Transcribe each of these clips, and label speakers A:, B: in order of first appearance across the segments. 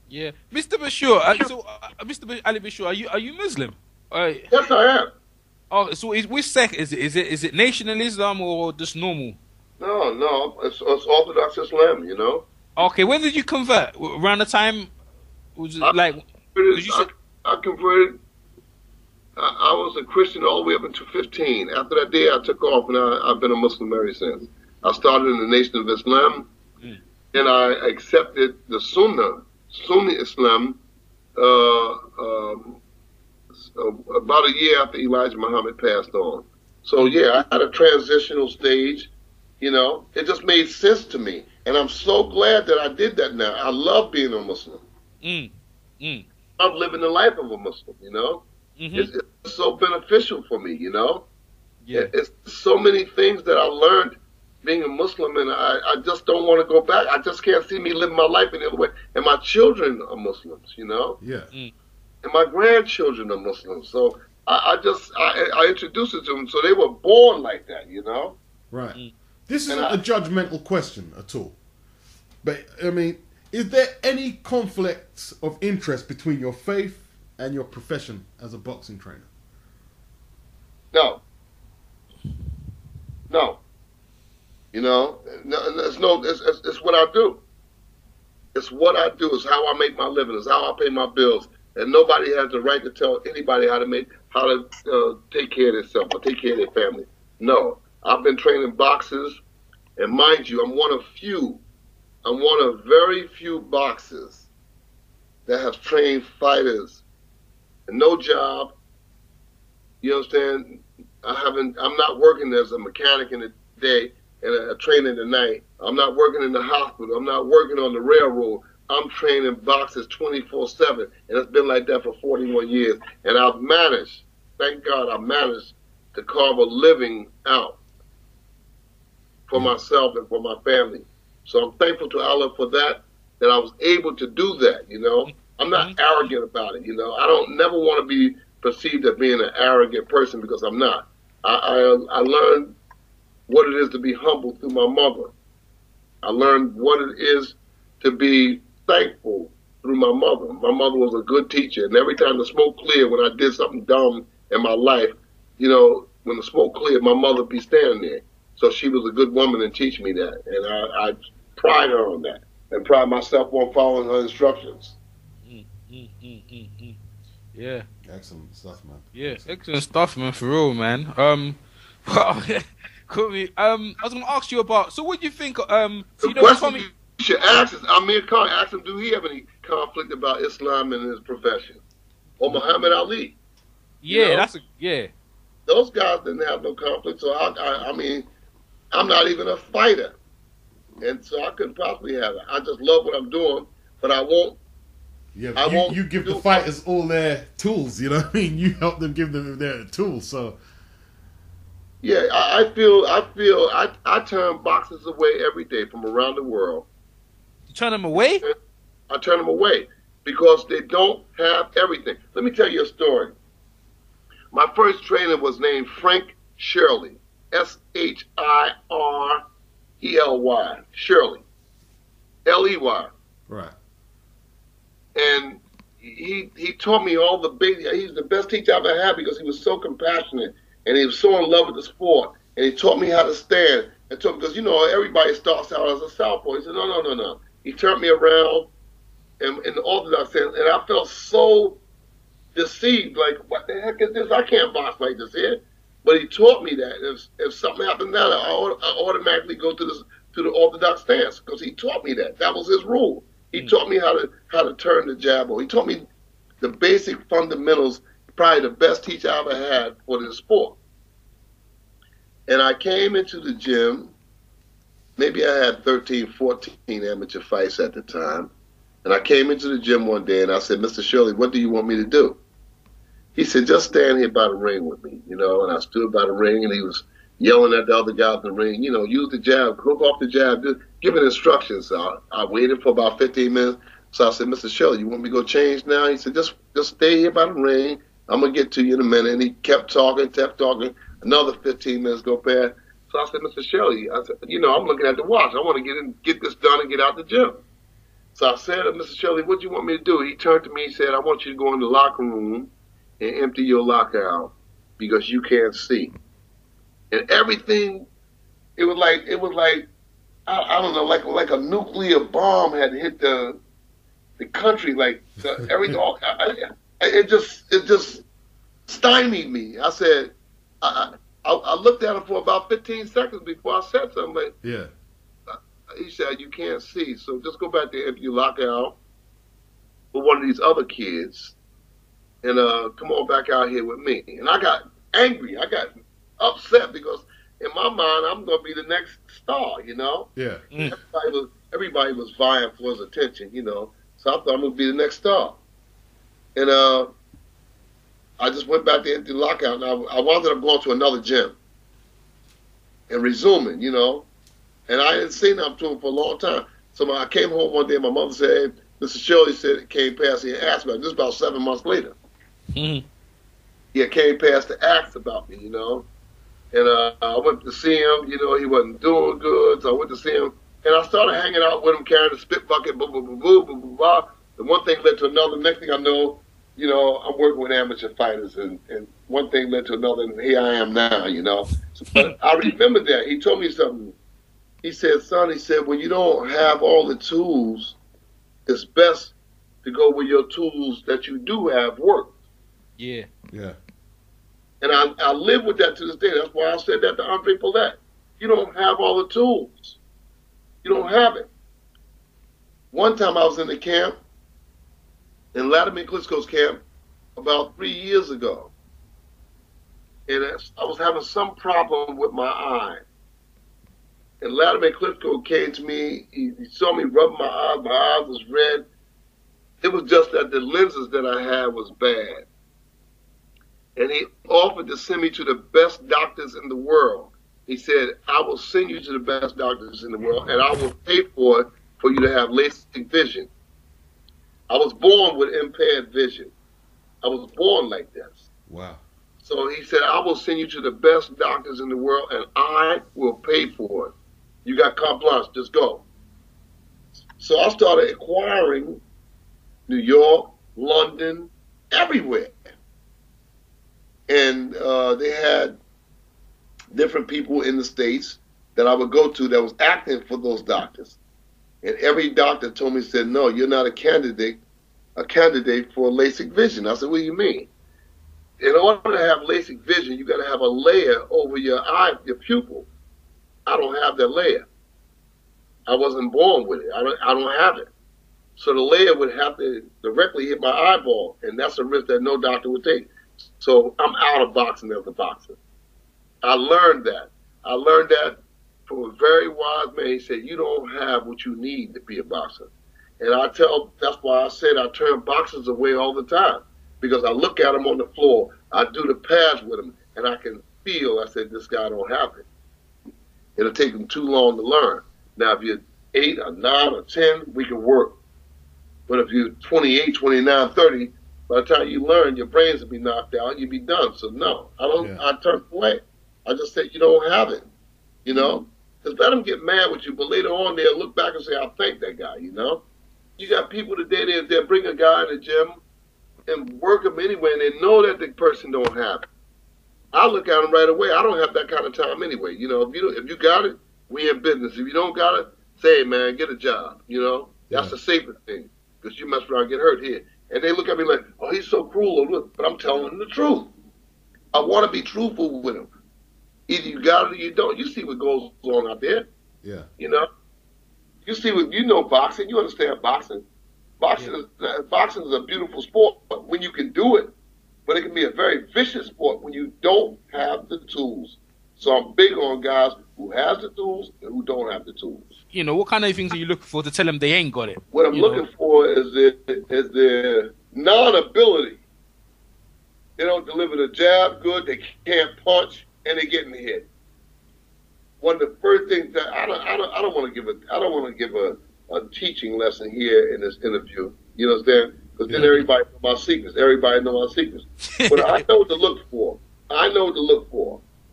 A: Yeah, Mr. Bashir. Mr. Ali Bashir, are you Muslim? Uh,
B: Yes, I am.
A: oh, so which sect is it? Is it Nation of Islam or just normal?
B: No, no, it's Orthodox Islam.
A: Okay, when did you convert? Around the time was
B: I
A: it like?
B: converted.
A: Because you said
B: I converted. I was a Christian all the way up until 15. After that day, I took off, and I've been a Muslim ever since. I started in the Nation of Islam,
A: mm,
B: and I accepted the Sunni Islam, uh, um, about a year after Elijah Muhammad passed on. So
A: mm,
B: yeah, I had a transitional stage. It just made sense to me, and I'm so glad that I did that now. I love being a Muslim.
A: mm, mm,
B: I love living the life of a Muslim.
A: mm-hmm.
B: It's so beneficial for me.
A: Yeah.
B: It's so many things that I learned being a Muslim, and I just don't want to go back. I just can't see me living my life any other way. And my children are Muslims.
C: Yeah.
A: Mm,
B: And my grandchildren are Muslims. So I introduced it to them, so they were born like that.
C: Right.
A: mm.
C: This
B: And
C: isn't a judgmental question at all. But, I mean, is there any conflicts of interest between your faith and your profession as a boxing trainer?
B: no, no, it's what I do. It's what I do. It's how I make my living. It's how I pay my bills. And nobody has the right to tell anybody how to take care of themselves or take care of their family. No, I've been training boxers, and mind you, I'm one of very few boxers that have trained fighters. And no job. You understand? I'm not working as a mechanic in the day and a trainer in the night. I'm not working in the hospital. I'm not working on the railroad. I'm training boxers 24/7, and it's been like that for 41 years. And I've managed, thank God, I managed to carve a living out for myself and for my family. So I'm thankful to Allah for that I was able to do that. I'm not
A: Mm-hmm.
B: arrogant about it. I don't never want to be perceived as being an arrogant person because I'm not. I learned what it is to be humble through my mother. I learned what it is to be thankful through my mother. My mother was a good teacher, and every time the smoke cleared when I did something dumb in my life, when the smoke cleared, my mother would be standing there. So she was a good woman and teach me that, and I pride her on that, and pride myself on following her instructions.
A: Mm, mm, mm, mm, mm. Yeah.
C: Excellent stuff, man.
A: Yeah,
C: Excellent.
A: excellent stuff, man. For real, man. Cool. I was gonna ask you about. So, what do you think? So
B: The
A: you know, you
B: question
A: told me.
B: you should ask is Amir Khan. Ask him, do he have any conflict about Islam in his profession, or Muhammad Ali? You
A: Yeah,
B: know,
A: that's a yeah.
B: those guys didn't have no conflict. So I mean, I'm not even a fighter, and so I couldn't possibly have it. I just love what I'm doing, but I won't.
C: Yeah,
B: I
C: but you,
B: won't
C: you give the
B: do.
C: fighters all their tools, you know what I mean? You help them give them their tools, so...
B: Yeah, I turn boxers away every day from around the world.
A: You turn them away.
B: I turn them away because they don't have everything. Let me tell you a story. My first trainer was named Frank Shirley, Shirley, Shirley, Ley.
C: Right.
B: And he taught me all the basics. He's the best teacher I've ever had because he was so compassionate and he was so in love with the sport. And he taught me how to stand. And taught because everybody starts out as a southpaw. He said no. He turned me around in the orthodox sense, and I felt so deceived. Like, what the heck is this? I can't box like this here. But he taught me that if something happened now, I automatically go to the orthodox stance because he taught me that. That was his rule. He taught me how to turn the jab. He taught me the basic fundamentals. Probably the best teacher I ever had for this sport. And I came into the gym. Maybe I had 13, 14 amateur fights at the time. And I came into the gym one day and I said, Mr. Shirley, what do you want me to do? He said, just stand here by the ring with me, and I stood by the ring and he was yelling at the other guys in the ring, use the jab, hook off the jab, just giving instructions. So I waited for about 15 minutes. So I said, Mr. Shirley, you want me to go change now? He said, just stay here by the ring. I'm going to get to you in a minute. And he kept talking. Another 15 minutes go past. So I said, Mr. Shirley, I'm looking at the watch. I want to get this done and get out the gym. So I said to Mr. Shirley, what do you want me to do? He turned to me and said, I want you to go in the locker room and empty your locker out because you can't see. And everything, it was like I don't know, like a nuclear bomb had hit the country. Like it just stymied me. I said, I looked at him for about 15 seconds before I said something. Like,
C: Yeah.
B: He said, you can't see, so just go back there, empty your locker out with one of these other kids, and come on back out here with me. And I got angry. I got upset because in my mind, I'm going to be the next star, you know?
C: Yeah.
B: Everybody was vying for his attention, you know? So I thought I'm going to be the next star. And I just went back there, empty the lockout, and I wound up going to another gym and resuming, you know? And I hadn't seen him to him for a long time. So I came home one day, and my mother said, hey, Mr. Shirley said it came past and asked me. This is about 7 months later.
A: Mm-hmm.
B: He came past to ask about me, you know. And I went to see him. You know, he wasn't doing good, so I went to see him. And I started hanging out with him, carrying a spit bucket, blah, blah, blah, blah, blah, blah, blah. And one thing led to another. Next thing I know, you know, I'm working with amateur fighters, and one thing led to another, and here I am now, you know. So, but I remember that. He told me something. He said, son, he said, when you don't have all the tools, it's best to go with your tools that you do have work.
A: Yeah.
C: Yeah.
B: And I live with that to this day. That's why I said that to Andre Paulette. You don't have all the tools. You don't have it. One time I was in the camp, in Latimer Klitschko's camp, about 3 years ago. And I was having some problem with my eye. And Latimer Klitschko came to me. He saw me rubbing my eyes. My eyes was red. It was just that the lenses that I had was bad. And he offered to send me to the best doctors in the world. He said, I will send you to the best doctors in the world, and I will pay for it for you to have LASIK vision. I was born with impaired vision. I was born like this.
C: Wow.
B: So he said, I will send you to the best doctors in the world, and I will pay for it. You got carte blanche, just go. So I started acquiring New York, London, everywhere. And they had different people in the States that I would go to that was acting for those doctors. And every doctor told me, said, no, you're not a candidate for LASIK vision. I said, what do you mean? In order to have LASIK vision, you got to have a layer over your eye, your pupil. I don't have that layer. I wasn't born with it. I don't have it. So the layer would have to directly hit my eyeball, and that's a risk that no doctor would take. So I'm out of boxing as a boxer. I learned that. I learned that from a very wise man. He said, you don't have what you need to be a boxer. And that's why I said I turn boxers away all the time, because I look at them on the floor, I do the pads with them, and I can feel, I said, this guy don't have it. It'll take him too long to learn. Now, if you're 8 or 9 or 10, we can work. But if you're 28, 29, 30, by the time you learn, your brains will be knocked out, you'll be done. So no, I turn away. I just said, you don't have it, you know? Because let them get mad with you, but later on they'll look back and say, I thank that guy, you know? You got people today, they'll bring a guy in the gym and work him anyway, and they know that the person don't have it. I look at him right away. I don't have that kind of time anyway. You know, if you got it, we in business. If you don't got it, say, hey, man, get a job, you know? That's the safest thing, because you mess around and get hurt here. And they look at me like, oh, he's so cruel. But I'm telling them the truth. I want to be truthful with him. Either you got it or you don't. You see what goes on out there.
C: Yeah.
B: You know? You see what, you know boxing. You understand boxing. Boxing is a beautiful sport when you can do it. But it can be a very vicious sport when you don't have the tools. So I'm big on guys who have the tools and who don't have the tools.
A: You know, what kind of things are you looking for to tell them they ain't got it?
B: What I'm looking for is their non-ability. They don't deliver the jab good, they can't punch, and they're getting hit. One of the first things that I don't want to give a teaching lesson here in this interview. You understand? Because then everybody knows my secrets. Everybody knows my secrets. But I know what to look for.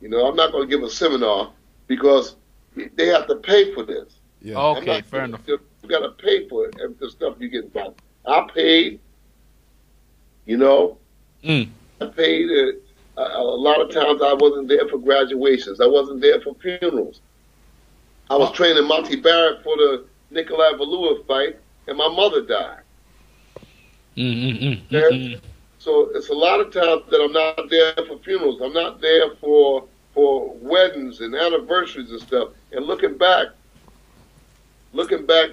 B: You know, I'm not going to give a seminar because they have to pay for this.
C: Yeah.
A: Okay, fair enough.
B: got to pay for it, the stuff you get back. I paid, you know.
A: Mm.
B: I paid. A lot of times I wasn't there for graduations. I wasn't there for funerals. I was training Monty Barrett for the Nikolai Valua fight, and my mother died. So it's a lot of times that I'm not there for funerals. I'm not there for weddings and anniversaries and stuff. And looking back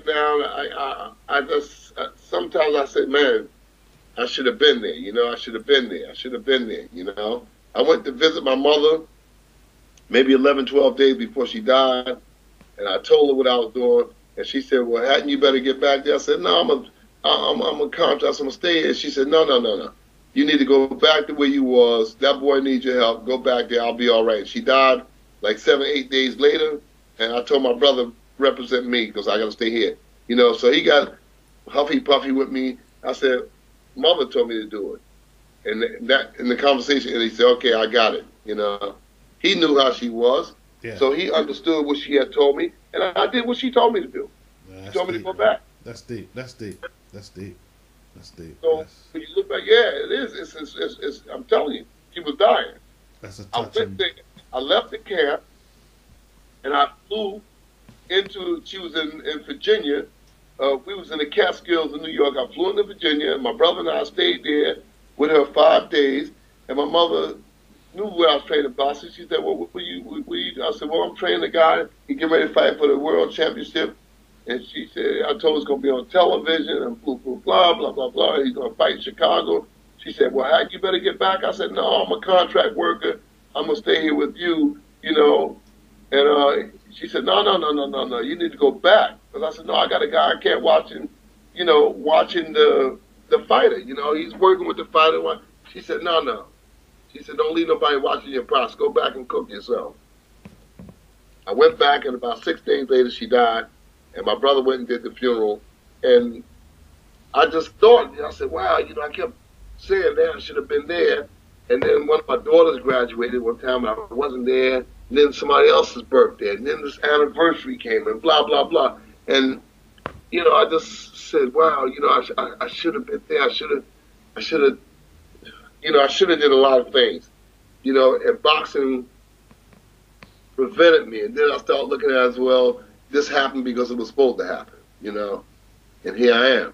B: now, I just sometimes I say, man, I should have been there. You know, I should have been there. I should have been there. You know, I went to visit my mother maybe 11, 12 days before she died, and I told her what I was doing, and she said, well, hadn't you better get back there? I said, no, I'm a contract. I'm gonna stay here. She said, no. You need to go back to where you was. That boy needs your help. Go back there. I'll be all right. She died like 7, 8 days later, and I told my brother, represent me because I got to stay here. You know, so he got huffy puffy with me. I said, mother told me to do it. And that in the conversation, and he said, okay, I got it. You know, he knew how she was, so he understood what she had told me, and I did what she told me to do. She told me to go back.
C: That's deep.
B: So when you look back, it is. It's I'm telling you, she was dying.
C: That's a touching.
B: I left the camp, and I flew into. She was in Virginia. We was in the Catskills in New York. I flew into Virginia, and my brother and I stayed there with her 5 days. And my mother knew where I was training boxing. She said, "Well, what you?" I said, "Well, I'm training a guy. He getting ready to fight for the world championship." And she said, I told her it's going to be on television and blah, blah, blah, blah. He's going to fight in Chicago. She said, well, Hank, you better get back. I said, no, I'm a contract worker. I'm going to stay here with you, you know. And she said, no. You need to go back. Because I said, no, I got a guy I can't watch him, you know, watching the fighter. You know, he's working with the fighter. She said, no. She said, don't leave nobody watching your process. Go back and cook yourself. I went back, and about 6 days later, she died. And my brother went and did the funeral. And I just thought, I said, wow, you know, I kept saying that I should have been there. And then one of my daughters graduated one time, and I wasn't there. And then somebody else's birthday. And then this anniversary came, and blah, blah, blah. And, you know, I just said, wow, you know, I should have been there. I should have, you know, I should have did a lot of things. You know, and boxing prevented me. And then I started looking at it as well. This happened because it was supposed to happen, you know, and here I am.